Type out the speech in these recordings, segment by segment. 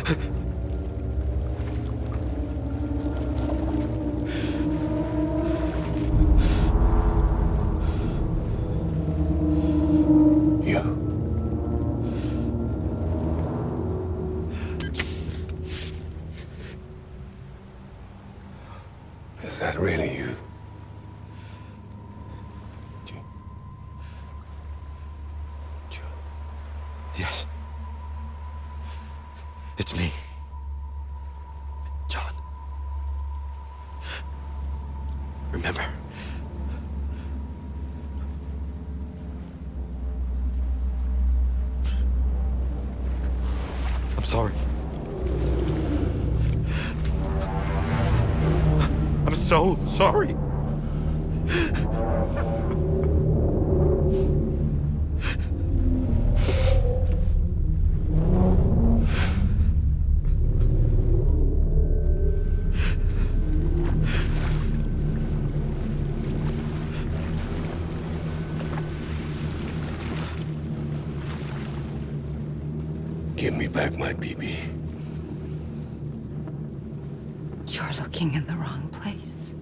Is that really you? Yes. It's me. John. Remember? I'm sorry. I'm so sorry. Give me back my BB. You're looking in the wrong place.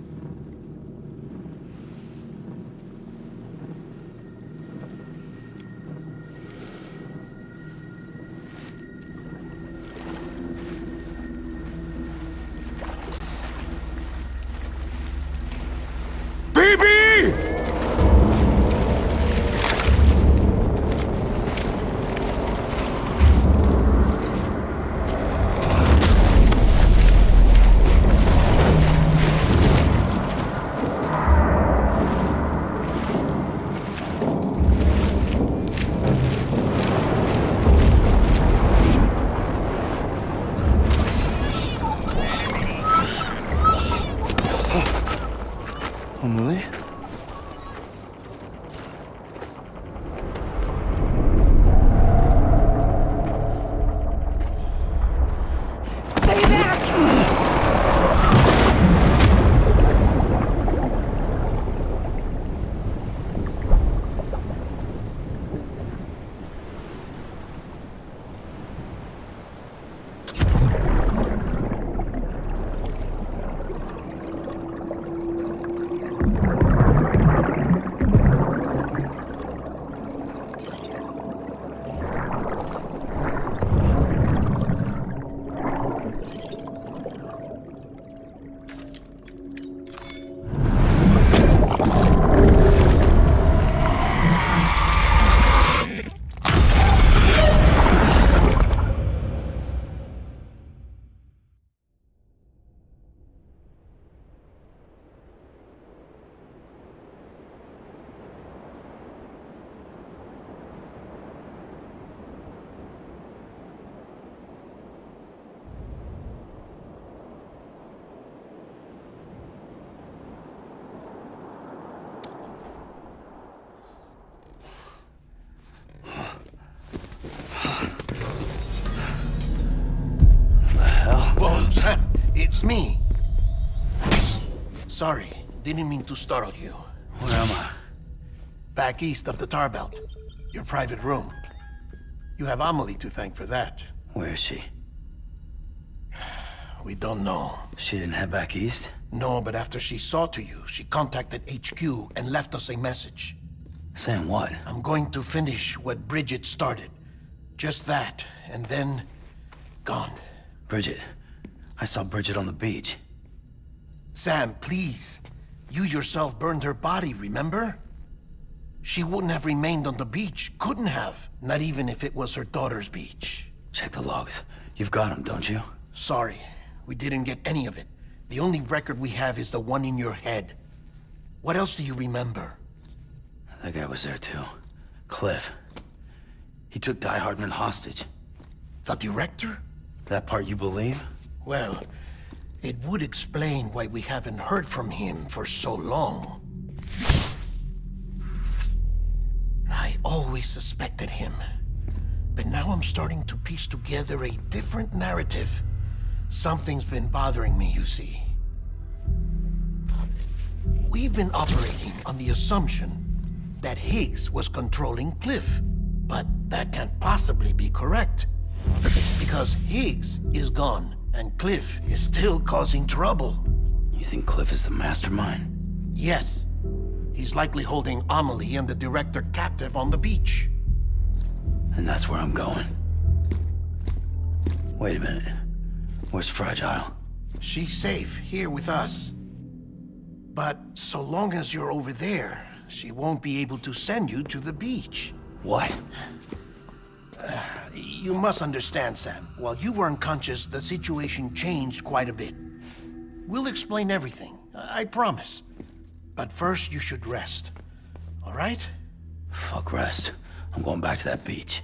Emily? Stay back! Whoa, Sam, it's me. Sorry, didn't mean to startle you. Where am I? Back east of the tar belt. Your private room. You have Amelie to thank for that. Where is she? We don't know. She didn't head back east? No, but after she saw to you, she contacted HQ and left us a message. Saying what? I'm going to finish what Bridget started. Just that, and then... gone. Bridget. I saw Bridget on the beach. Sam, please. You yourself burned her body, remember? She wouldn't have remained on the beach. Couldn't have. Not even if it was her daughter's beach. Check the logs. You've got them, don't you? Sorry. We didn't get any of it. The only record we have is the one in your head. What else do you remember? That guy was there too. Cliff. He took Die Hardman hostage. The director? That part you believe? Well, it would explain why we haven't heard from him for so long. I always suspected him. But now I'm starting to piece together a different narrative. Something's been bothering me, you see. We've been operating on the assumption that Higgs was controlling Cliff. But that can't possibly be correct. Because Higgs is gone, and Cliff is still causing trouble. You think Cliff is the mastermind? Yes. He's likely holding Amelie and the director captive on the beach. And that's where I'm going. Wait a minute. Where's Fragile? She's safe here with us. But so long as you're over there, she won't be able to send you to the beach. What? You must understand, Sam. While you were unconscious, the situation changed quite a bit. We'll explain everything, I promise. But first, you should rest. All right? Fuck rest. I'm going back to that beach.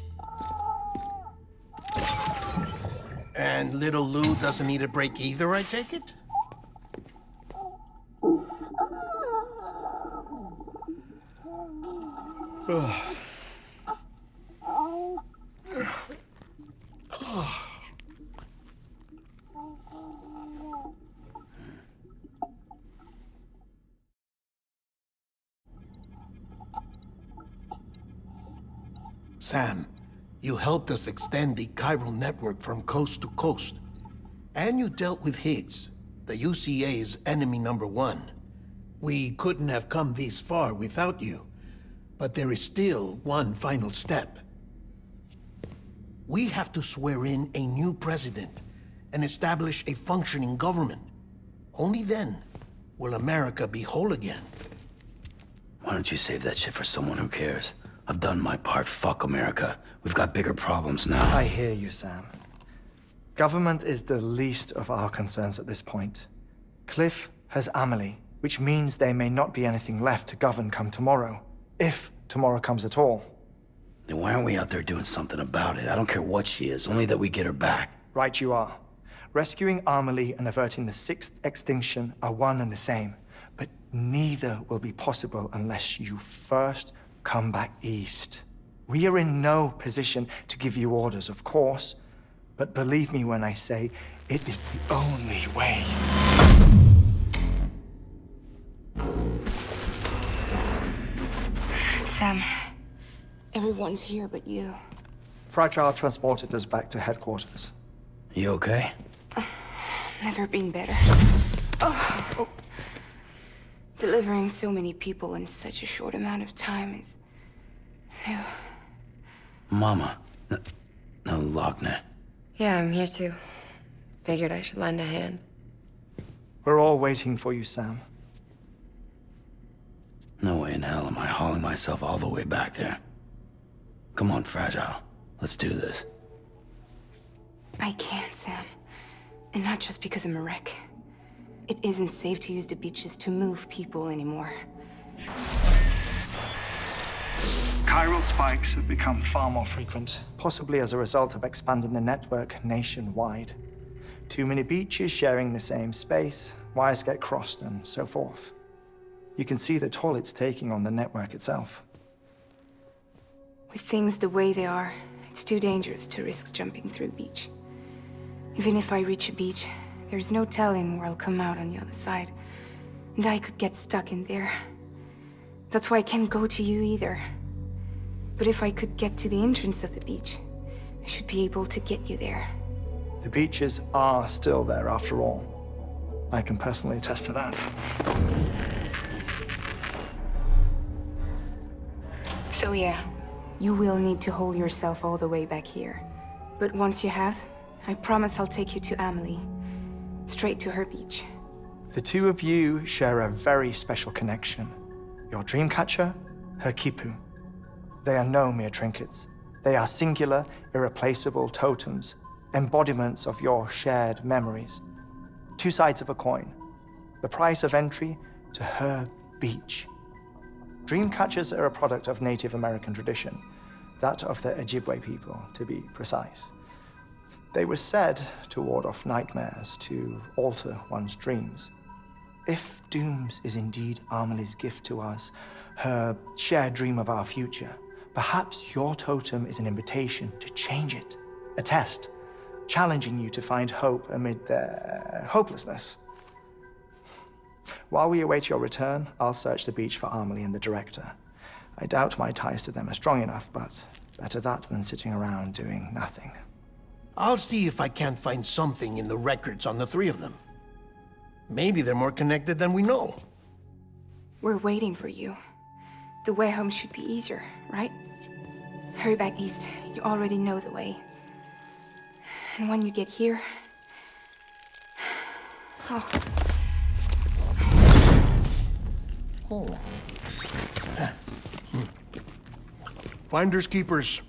And little Lou doesn't need a break either, I take it? Sam, you helped us extend the chiral network from coast to coast. And you dealt with Higgs, the UCA's enemy #1. We couldn't have come this far without you. But there is still one final step. We have to swear in a new president and establish a functioning government. Only then will America be whole again. Why don't you save that shit for someone who cares? I've done my part. Fuck America. We've got bigger problems now. I hear you, Sam. Government is the least of our concerns at this point. Cliff has Amelie, which means there may not be anything left to govern come tomorrow. If tomorrow comes at all. Then why aren't we out there doing something about it? I don't care what she is, only that we get her back. Right you are. Rescuing Amelie and averting the 6th extinction are one and the same. But neither will be possible unless you first come back east. We are in no position to give you orders, of course. But believe me when I say, it is the only way. Sam, everyone's here but you. Fragile transported us back to headquarters. You okay? Never been better. Oh. Delivering so many people in such a short amount of time is new. Mama. No, Lochner. Yeah, I'm here too. Figured I should lend a hand. We're all waiting for you, Sam. No way in hell am I hauling myself all the way back there. Come on, Fragile. Let's do this. I can't, Sam. And not just because I'm a wreck. It isn't safe to use the beaches to move people anymore. Chiral spikes have become far more frequent, possibly as a result of expanding the network nationwide. Too many beaches sharing the same space, wires get crossed, and so forth. You can see the toll it's taking on the network itself. With things the way they are, it's too dangerous to risk jumping through a beach. Even if I reach a beach, there's no telling where I'll come out on the other side. And I could get stuck in there. That's why I can't go to you either. But if I could get to the entrance of the beach, I should be able to get you there. The beaches are still there after all. I can personally attest to that. So yeah, you will need to hold yourself all the way back here. But once you have, I promise I'll take you to Amelie. Straight to her beach. The two of you share a very special connection. Your dreamcatcher, her Kipu. They are no mere trinkets. They are singular, irreplaceable totems, embodiments of your shared memories. Two sides of a coin. The price of entry to her beach. Dreamcatchers are a product of Native American tradition, that of the Ojibwe people, to be precise. They were said to ward off nightmares, to alter one's dreams. If Dooms is indeed Amelie's gift to us, her shared dream of our future, perhaps your totem is an invitation to change it. A test, challenging you to find hope amid their hopelessness. While we await your return, I'll search the beach for Amelie and the director. I doubt my ties to them are strong enough, but better that than sitting around doing nothing. I'll see if I can't find something in the records on the three of them. Maybe they're more connected than we know. We're waiting for you. The way home should be easier, right? Hurry back east. You already know the way. And when you get here... Oh. Oh. Finders keepers.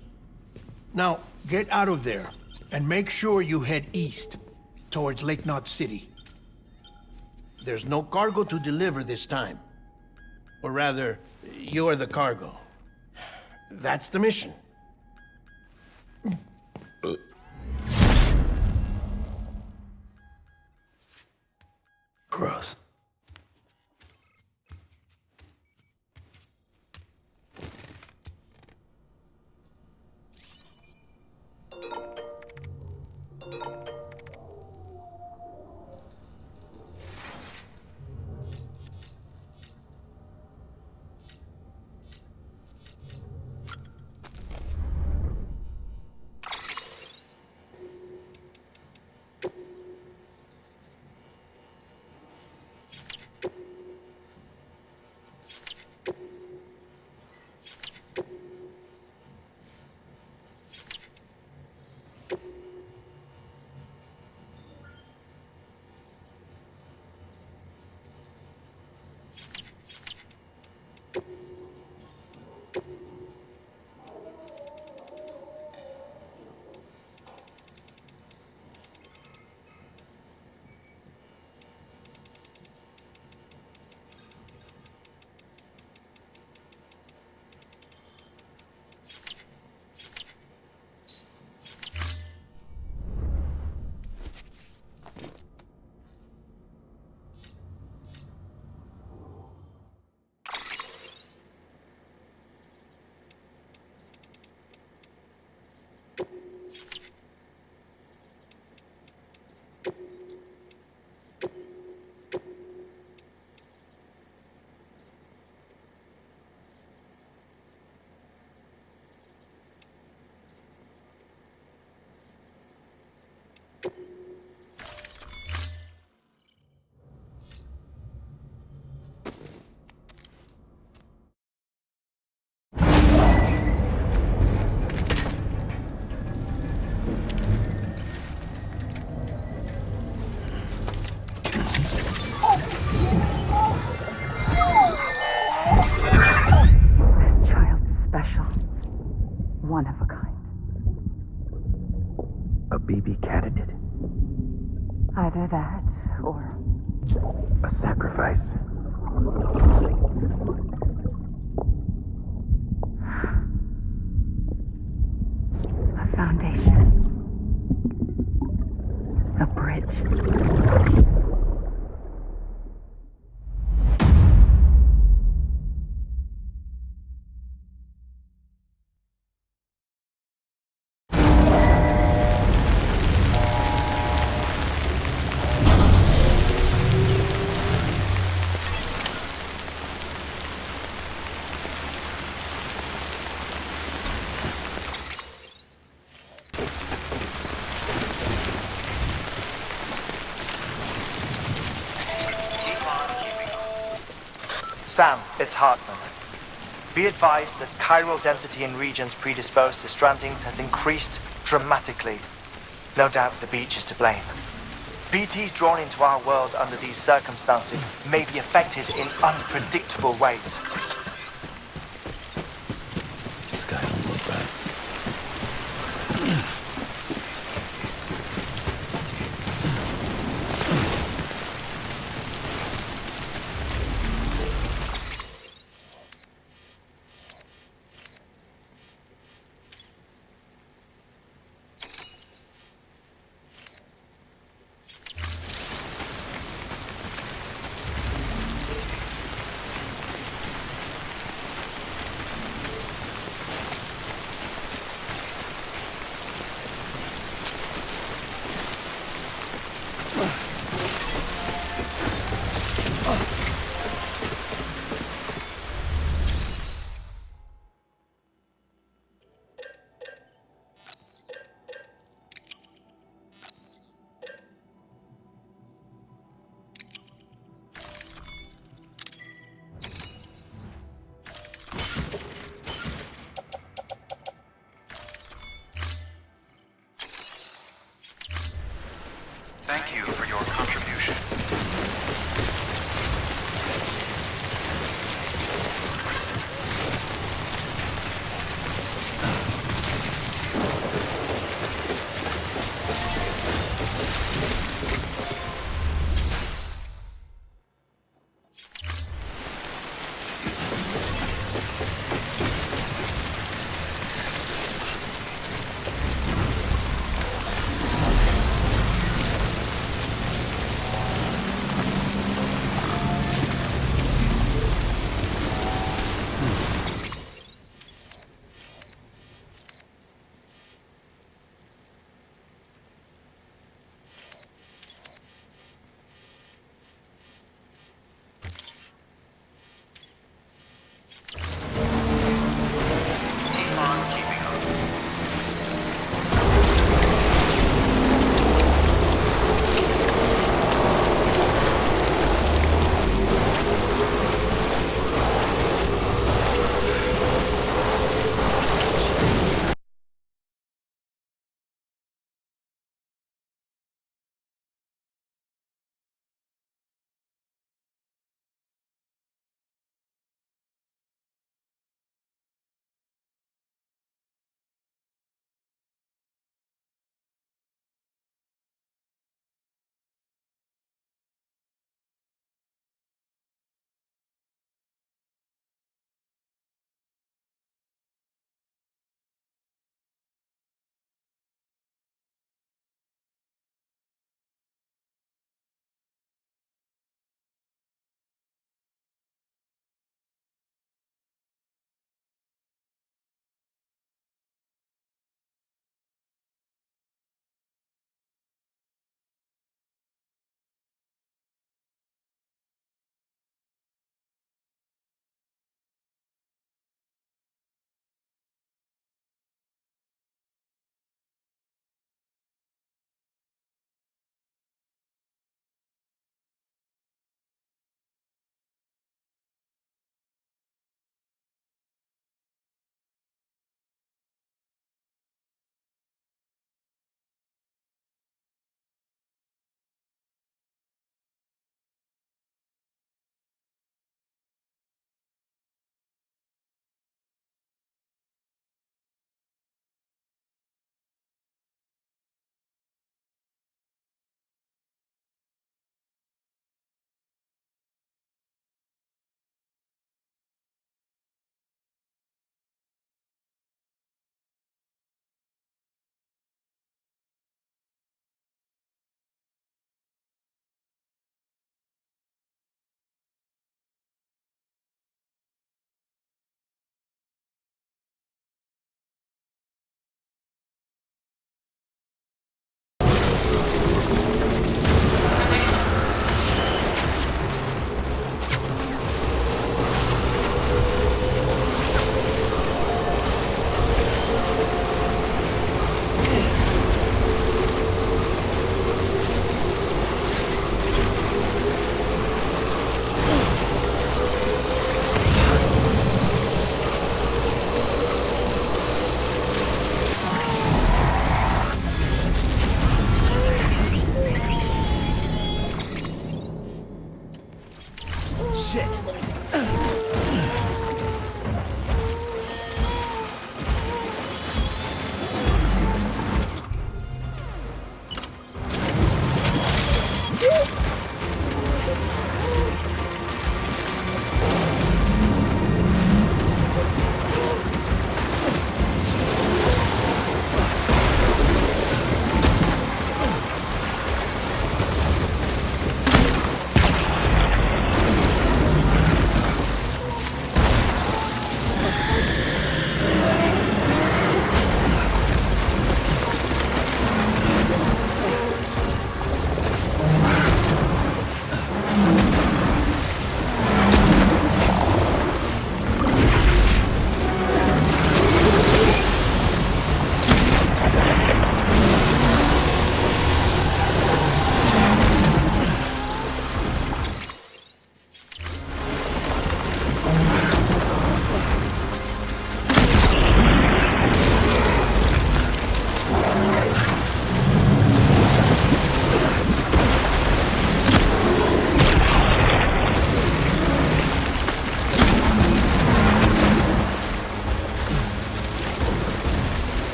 Now, get out of there, and make sure you head east, towards Lake Knot City. There's no cargo to deliver this time. Or rather, you're the cargo. That's the mission. Gross. One of a kind. A BB candidate? Either that, or... A sacrifice? A foundation. A bridge. Sam, it's Hartman. Be advised that chiral density in regions predisposed to strandings has increased dramatically. No doubt the beach is to blame. BTs drawn into our world under these circumstances may be affected in unpredictable ways. This guy don't look right.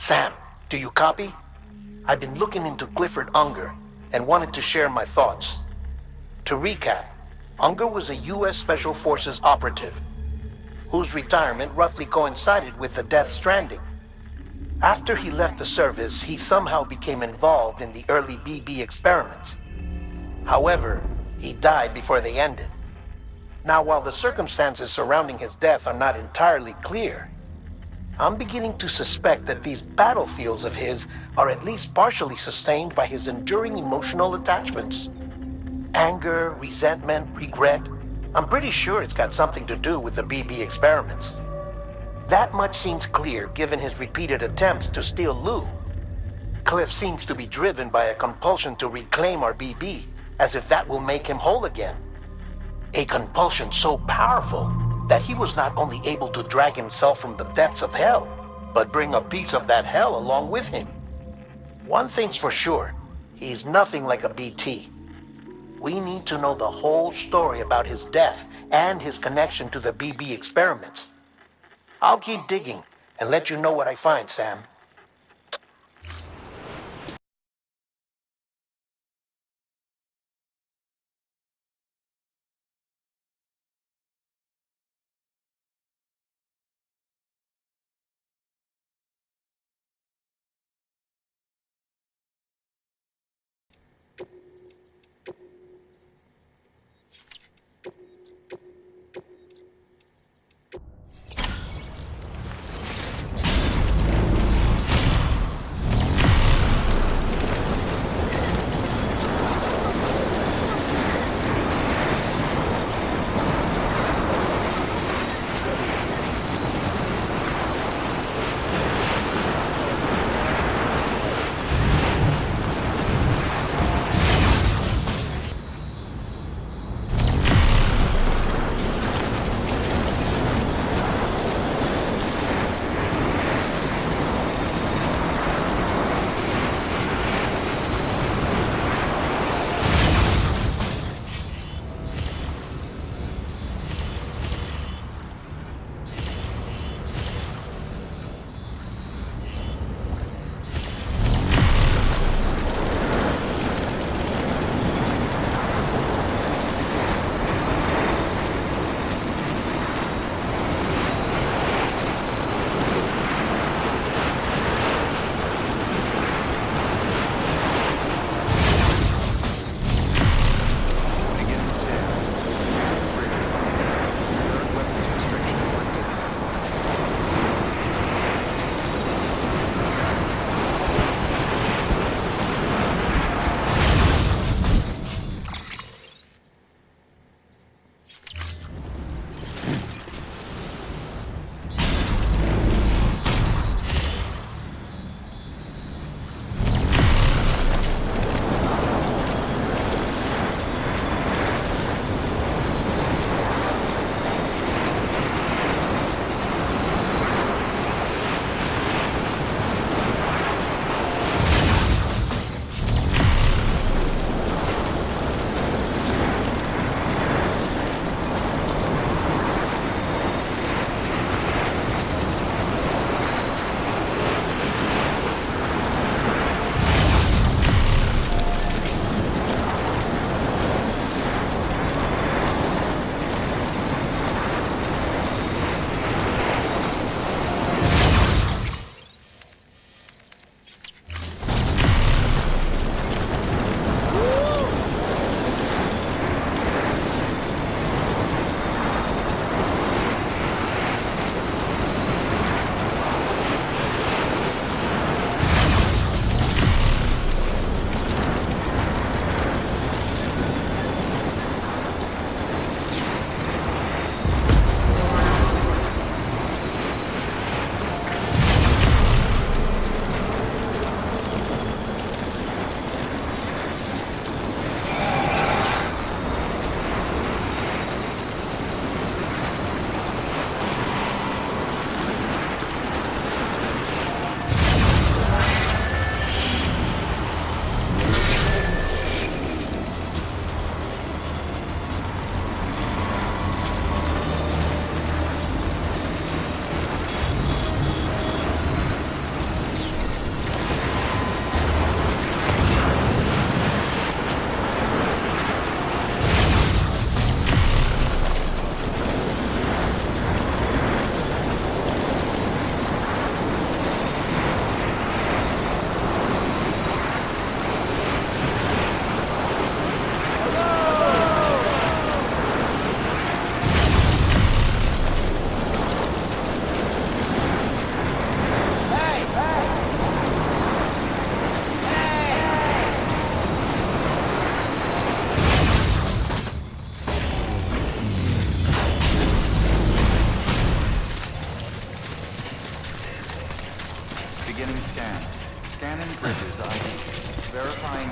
Sam, do you copy? I've been looking into Clifford Unger and wanted to share my thoughts. To recap, Unger was a U.S. Special Forces operative whose retirement roughly coincided with the Death Stranding. After he left the service, he somehow became involved in the early BB experiments. However, he died before they ended. Now, while the circumstances surrounding his death are not entirely clear, I'm beginning to suspect that these battlefields of his are at least partially sustained by his enduring emotional attachments. Anger, resentment, regret. I'm pretty sure it's got something to do with the BB experiments. That much seems clear given his repeated attempts to steal Lou. Cliff seems to be driven by a compulsion to reclaim our BB, as if that will make him whole again. A compulsion so powerful that he was not only able to drag himself from the depths of hell, but bring a piece of that hell along with him. One thing's for sure, he's nothing like a BT. We need to know the whole story about his death and his connection to the BB experiments. I'll keep digging and let you know what I find, Sam.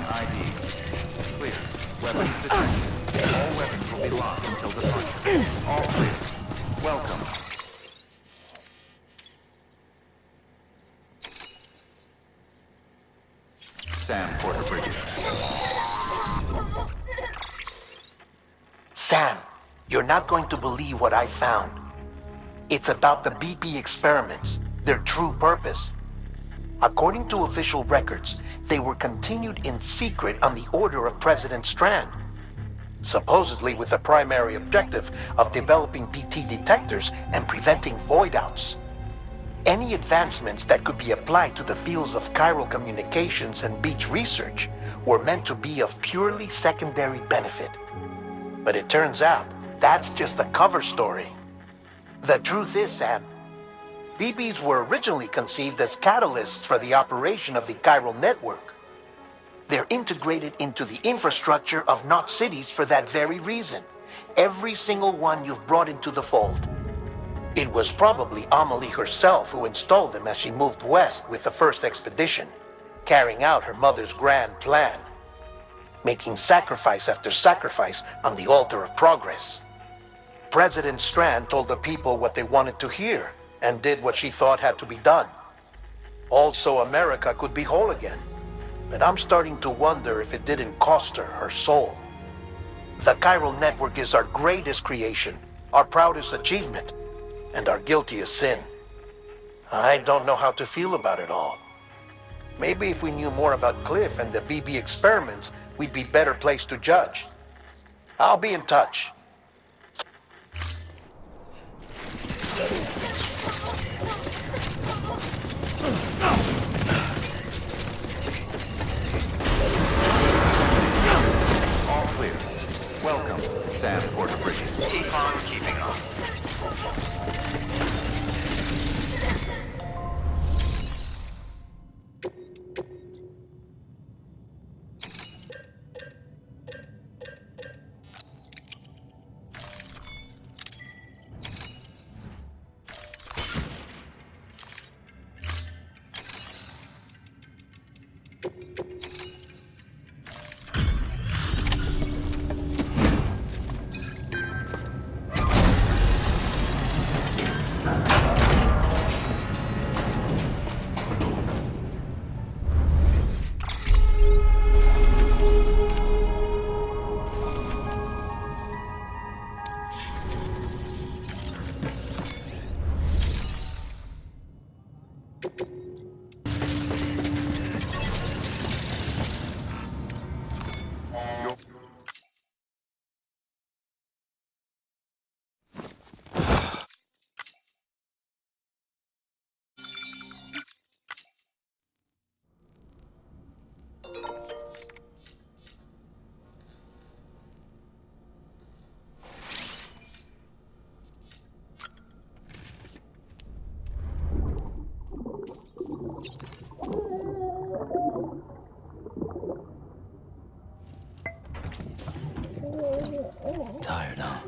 ID. Clear. Weapons detected. All weapons will be locked until departure. All clear. Welcome. Sam Porter Bridges. Sam, you're not going to believe what I found. It's about the BP experiments, their true purpose. According to official records, they were continued in secret on the order of President Strand, supposedly with the primary objective of developing BT detectors and preventing void-outs. Any advancements that could be applied to the fields of chiral communications and beach research were meant to be of purely secondary benefit. But it turns out, that's just a cover story. The truth is, Sam, BBs were originally conceived as catalysts for the operation of the chiral network. They're integrated into the infrastructure of Knot cities for that very reason. Every single one you've brought into the fold. It was probably Amelie herself who installed them as she moved west with the first expedition, carrying out her mother's grand plan, making sacrifice after sacrifice on the altar of progress. President Strand told the people what they wanted to hear, and did what she thought had to be done. Also, America could be whole again. But I'm starting to wonder if it didn't cost her her soul. The chiral network is our greatest creation, our proudest achievement, and our guiltiest sin. I don't know how to feel about it all. Maybe if we knew more about Cliff and the BB experiments, we'd be better placed to judge. I'll be in touch. All clear. Welcome, Sam Porter Bridges. Keep on keeping on. Tired, huh?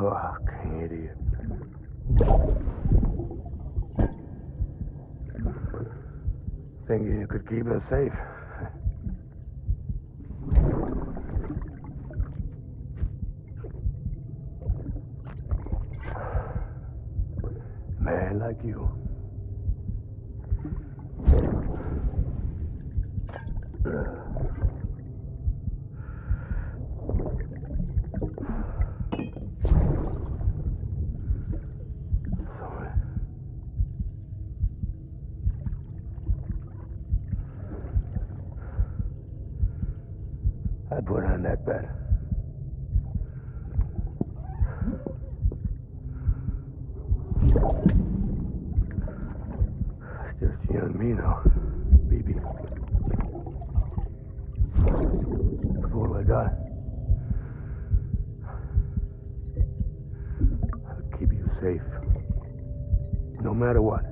Fucking idiot. Thinking you could keep us safe. Man like you. I put on that bet. It's just you and me now, baby. That's all I got. I'll keep you safe. No matter what.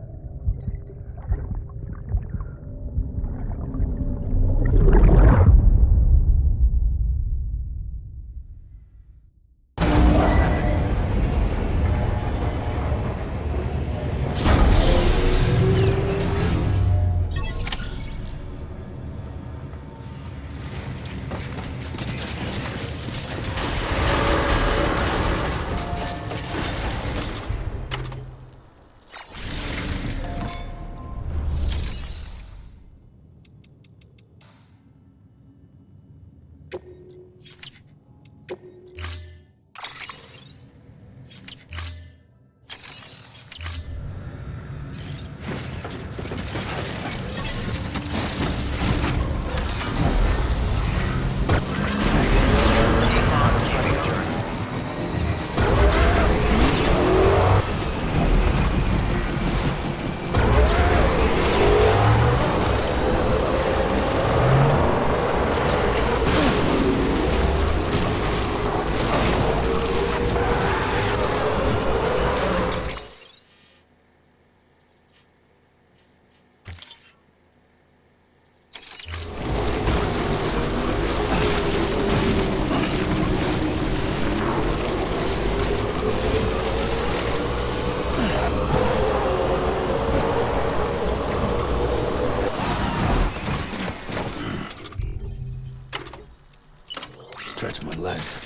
Stretch my legs.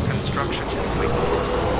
Construction complete.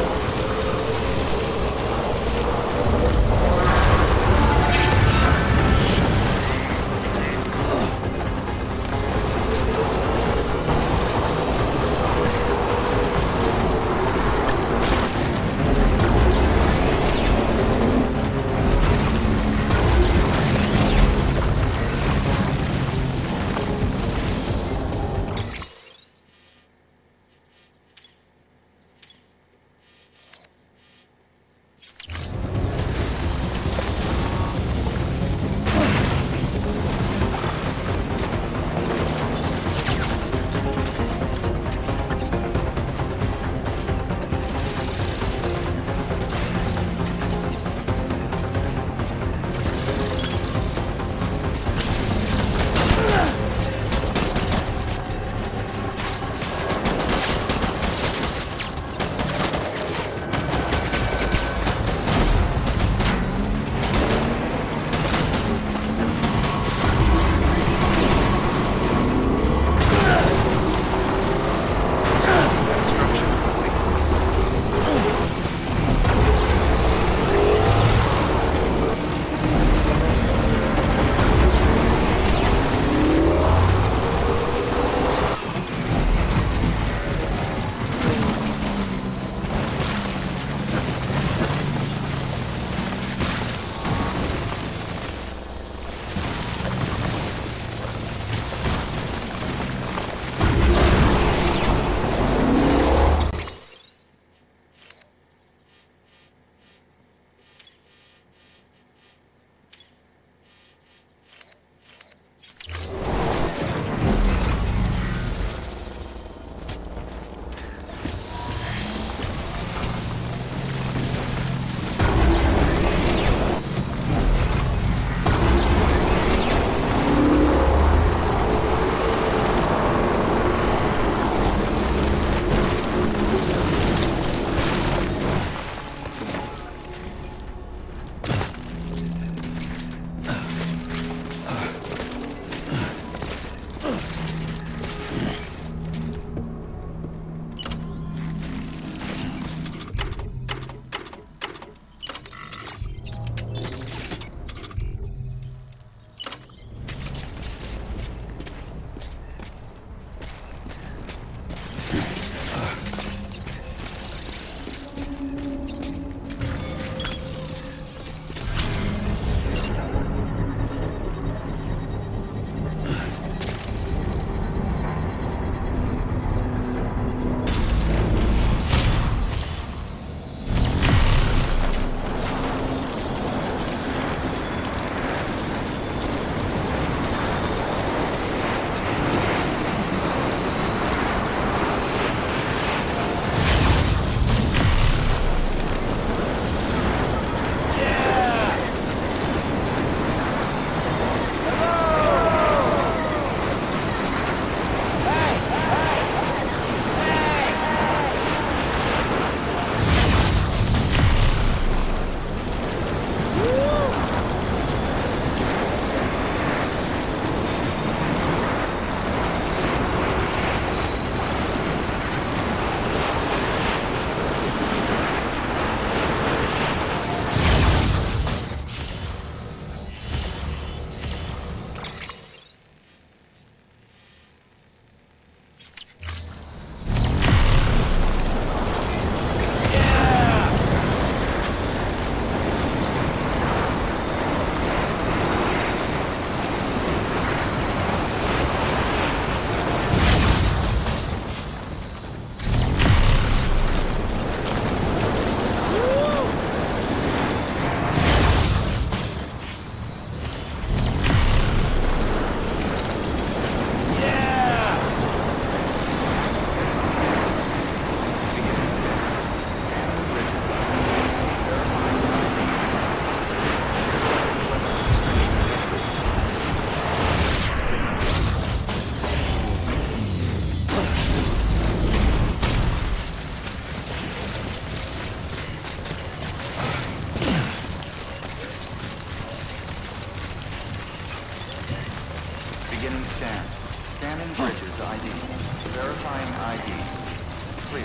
Clear.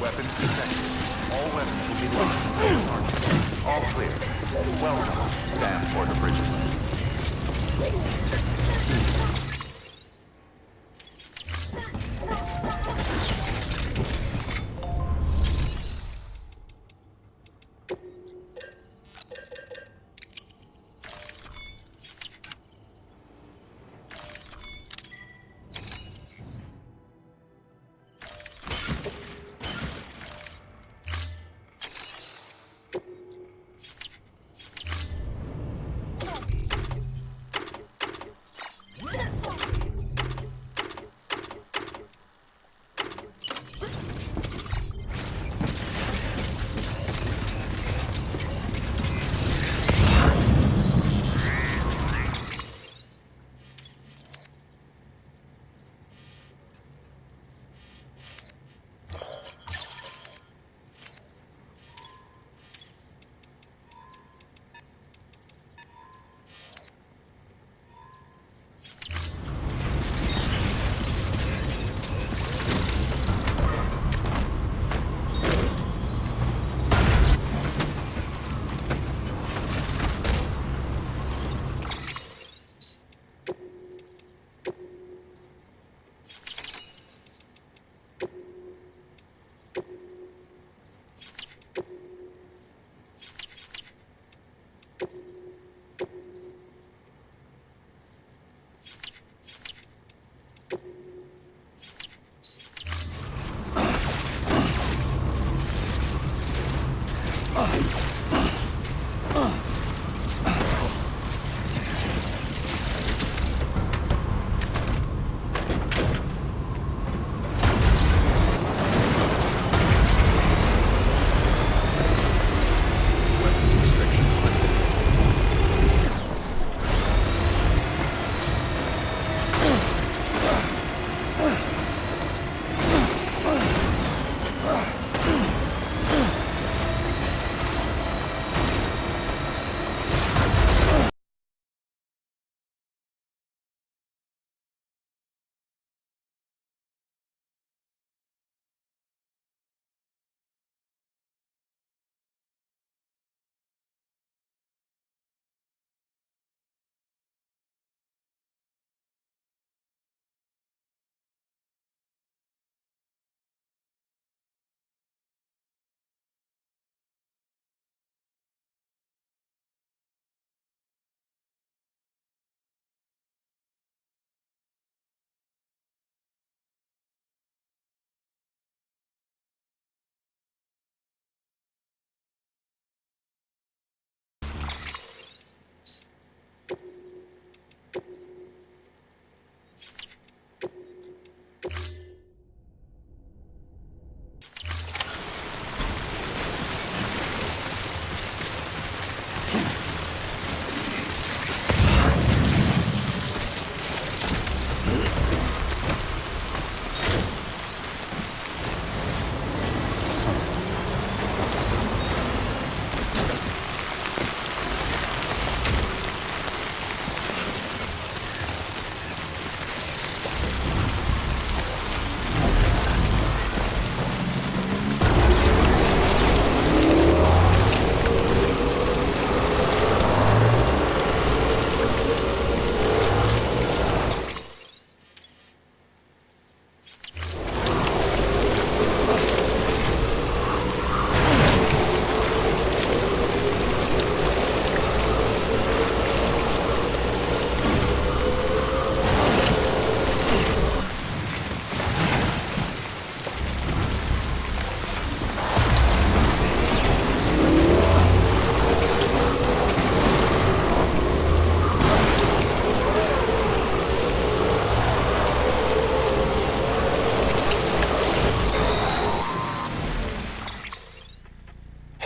Weapons detected. All weapons will be locked until the target. All clear. Welcome, Sam Porter Bridges.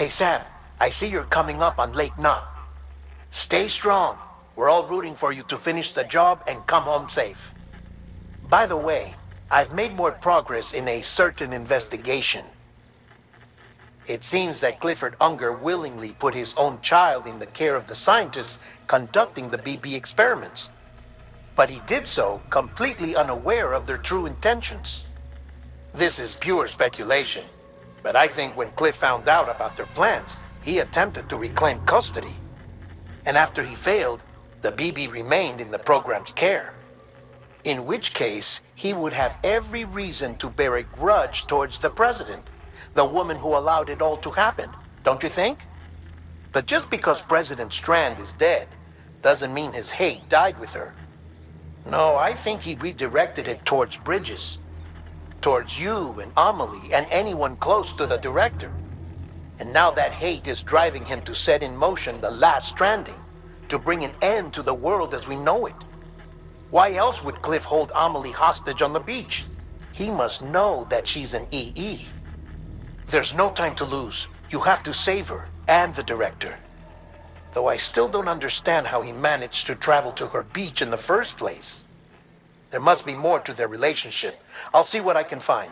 Hey Sam, I see you're coming up on Lake Knot. Stay strong. We're all rooting for you to finish the job and come home safe. By the way, I've made more progress in a certain investigation. It seems that Clifford Unger willingly put his own child in the care of the scientists conducting the BB experiments. But he did so completely unaware of their true intentions. This is pure speculation, but I think when Cliff found out about their plans, he attempted to reclaim custody. And after he failed, the BB remained in the program's care. In which case, he would have every reason to bear a grudge towards the president, the woman who allowed it all to happen, don't you think? But just because President Strand is dead, doesn't mean his hate died with her. No, I think he redirected it towards Bridges. Towards you and Amelie and anyone close to the director. And now that hate is driving him to set in motion the last stranding, to bring an end to the world as we know it. Why else would Cliff hold Amelie hostage on the beach? He must know that she's an EE. There's no time to lose. You have to save her and the director. Though I still don't understand how he managed to travel to her beach in the first place. There must be more to their relationship. I'll see what I can find.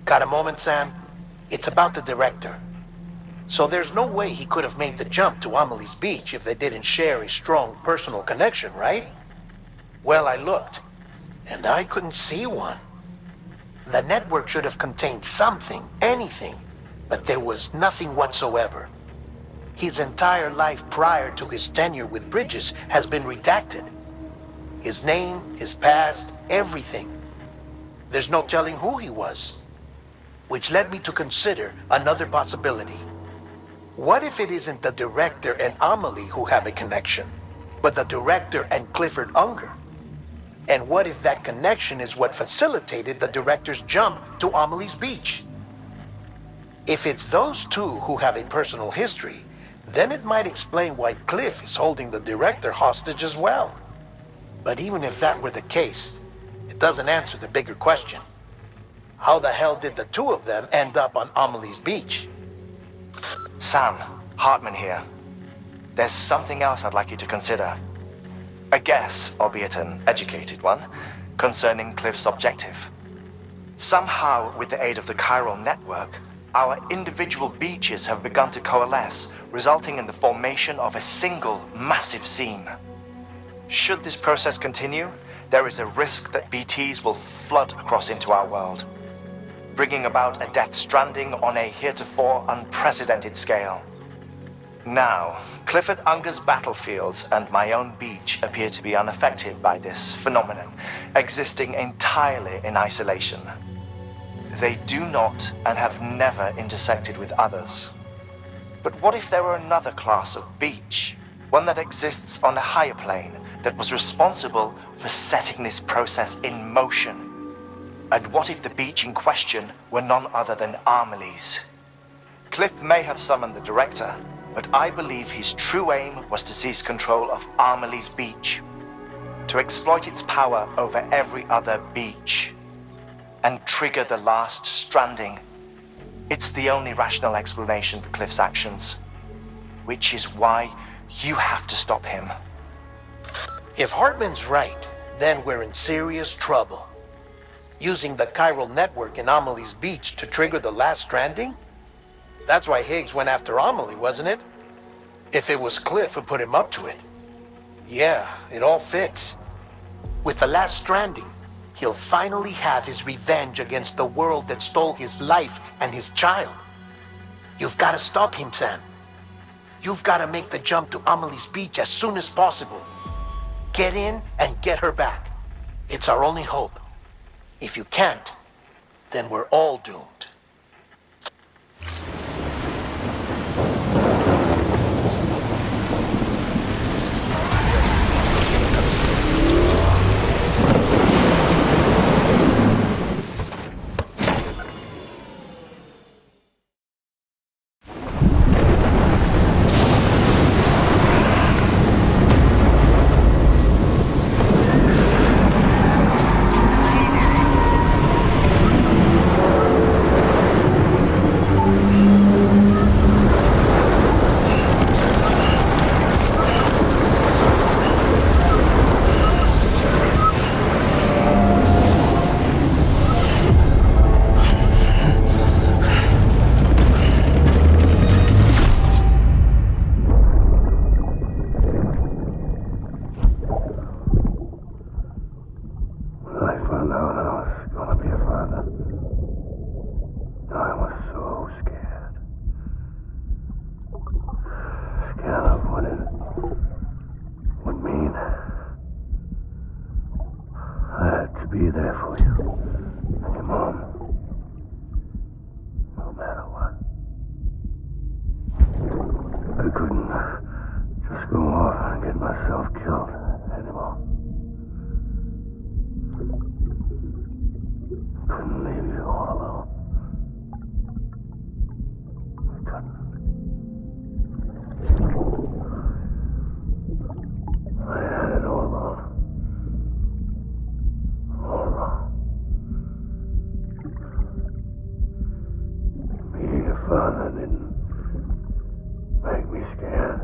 Got a moment, Sam? It's about the director. So there's no way he could have made the jump to Amelie's beach if they didn't share a strong personal connection, right? Well, I looked, and I couldn't see one. The network should have contained something, anything, but there was nothing whatsoever. His entire life prior to his tenure with Bridges has been redacted. His name, his past, everything. There's no telling who he was. Which led me to consider another possibility. What if it isn't the director and Amelie who have a connection, but the director and Clifford Unger? And what if that connection is what facilitated the director's jump to Amelie's beach? If it's those two who have a personal history, then it might explain why Cliff is holding the director hostage as well. But even if that were the case, it doesn't answer the bigger question. How the hell did the two of them end up on Amelie's beach? Sam, Hartman here. There's something else I'd like you to consider. A guess, albeit an educated one, concerning Cliff's objective. Somehow, with the aid of the chiral network, our individual beaches have begun to coalesce, resulting in the formation of a single massive seam. Should this process continue, there is a risk that BTs will flood across into our world, bringing about a Death Stranding on a heretofore unprecedented scale. Now, Clifford Unger's battlefields and my own beach appear to be unaffected by this phenomenon, existing entirely in isolation. They do not and have never intersected with others. But what if there were another class of beach, one that exists on a higher plane, that was responsible for setting this process in motion? And what if the beach in question were none other than Amelie's? Cliff may have summoned the director, but I believe his true aim was to seize control of Amelie's beach. to exploit its power over every other beach and trigger the last stranding. It's the only rational explanation for Cliff's actions, which is why you have to stop him. If Hartman's right, then we're in serious trouble. Using the chiral network in Amelie's beach to trigger the last stranding? That's why Higgs went after Amelie, wasn't it? If it was Cliff who put him up to it. Yeah, it all fits. With the last stranding, he'll finally have his revenge against the world that stole his life and his child. You've got to stop him, Sam. You've got to make the jump to Amelie's beach as soon as possible. Get in and get her back. It's our only hope. If you can't, then we're all doomed. Be there for you and your mom, no matter what. I couldn't just go off and get myself killed anymore. Couldn't leave you all alone. I couldn't. I had it all wrong. Being a father didn't make me scared.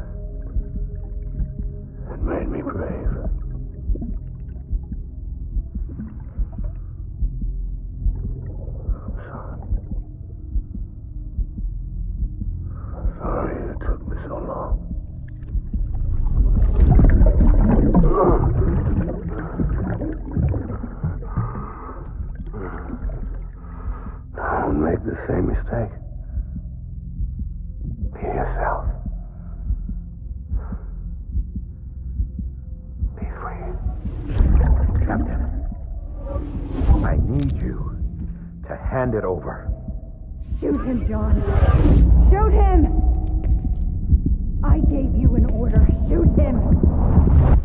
It made me brave. I'm sorry. I'm sorry it took me so long. Don't make the same mistake. Be yourself. Be free. Captain, I need you to hand it over. Shoot him, John. Shoot him! I gave you an order. Shoot him!